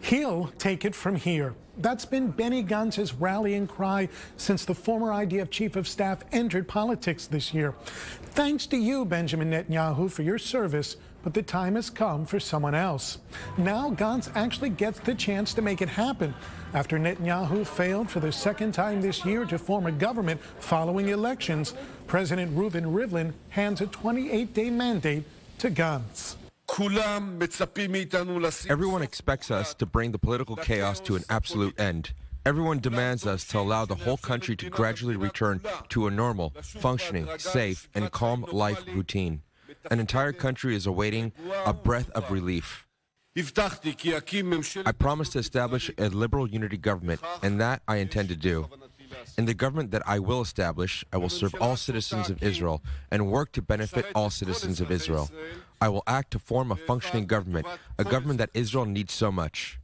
He'll take it from here. That's been Benny Gantz's rallying cry since the former IDF chief of staff entered politics this year. Thanks to you, Benjamin Netanyahu, for your service, but the time has come for someone else. Now Gantz actually gets the chance to make it happen after Netanyahu failed for the second time this year to form a government following elections. President Reuven Rivlin hands a 28-day mandate to Gantz. Everyone expects us to bring the political chaos to an absolute end. Everyone demands us to allow the whole country to gradually return to a normal, functioning, safe, and calm life routine. An entire country is awaiting a breath of relief. I promised to establish a liberal unity government, and that I intend to do. In the government that I will establish, I will serve all citizens of Israel and work to benefit all citizens of Israel. I will act to form a functioning government, a government that Israel needs so much.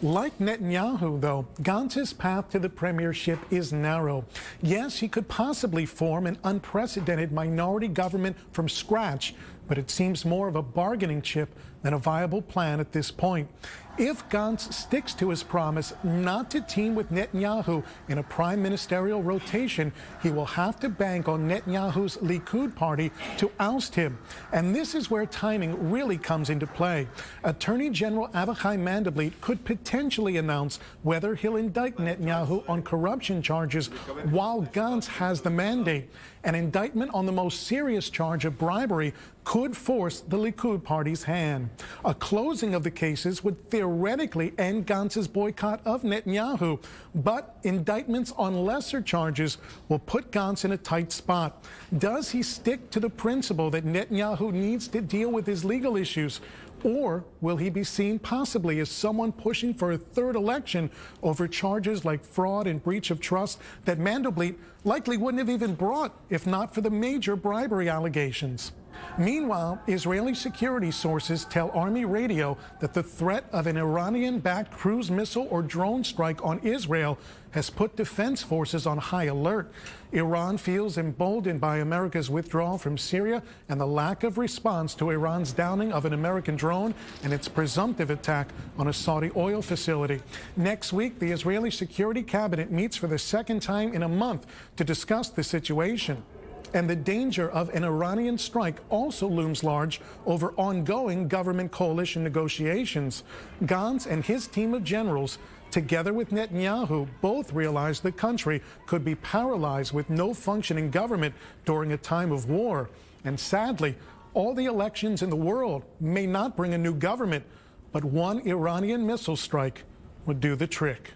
Like Netanyahu, though, Gantz's path to the premiership is narrow. Yes, he could possibly form an unprecedented minority government from scratch, but it seems more of a bargaining chip than a viable plan at this point. If Gantz sticks to his promise not to team with Netanyahu in a prime ministerial rotation, he will have to bank on Netanyahu's Likud party to oust him. And this is where timing really comes into play. Attorney General Avichai Mandelblit could potentially announce whether he'll indict Netanyahu on corruption charges while Gantz has the mandate. An indictment on the most serious charge of bribery could force the Likud party's hand. A closing of the cases would theoretically end Gantz's boycott of Netanyahu, but indictments on lesser charges will put Gantz in a tight spot. Does he stick to the principle that Netanyahu needs to deal with his legal issues, or will he be seen possibly as someone pushing for a third election over charges like fraud and breach of trust that Mandelblit likely wouldn't have even brought if not for the major bribery allegations? Meanwhile, Israeli security sources tell Army radio that the threat of an Iranian-backed cruise missile or drone strike on Israel has put defense forces on high alert. Iran feels emboldened by America's withdrawal from Syria and the lack of response to Iran's downing of an American drone and its presumptive attack on a Saudi oil facility. Next week, the Israeli Security Cabinet meets for the second time in a month to discuss the situation. And the danger of an Iranian strike also looms large over ongoing government coalition negotiations. Gantz and his team of generals, together with Netanyahu, both realize the country could be paralyzed with no functioning government during a time of war. And sadly, all the elections in the world may not bring a new government, but one Iranian missile strike would do the trick.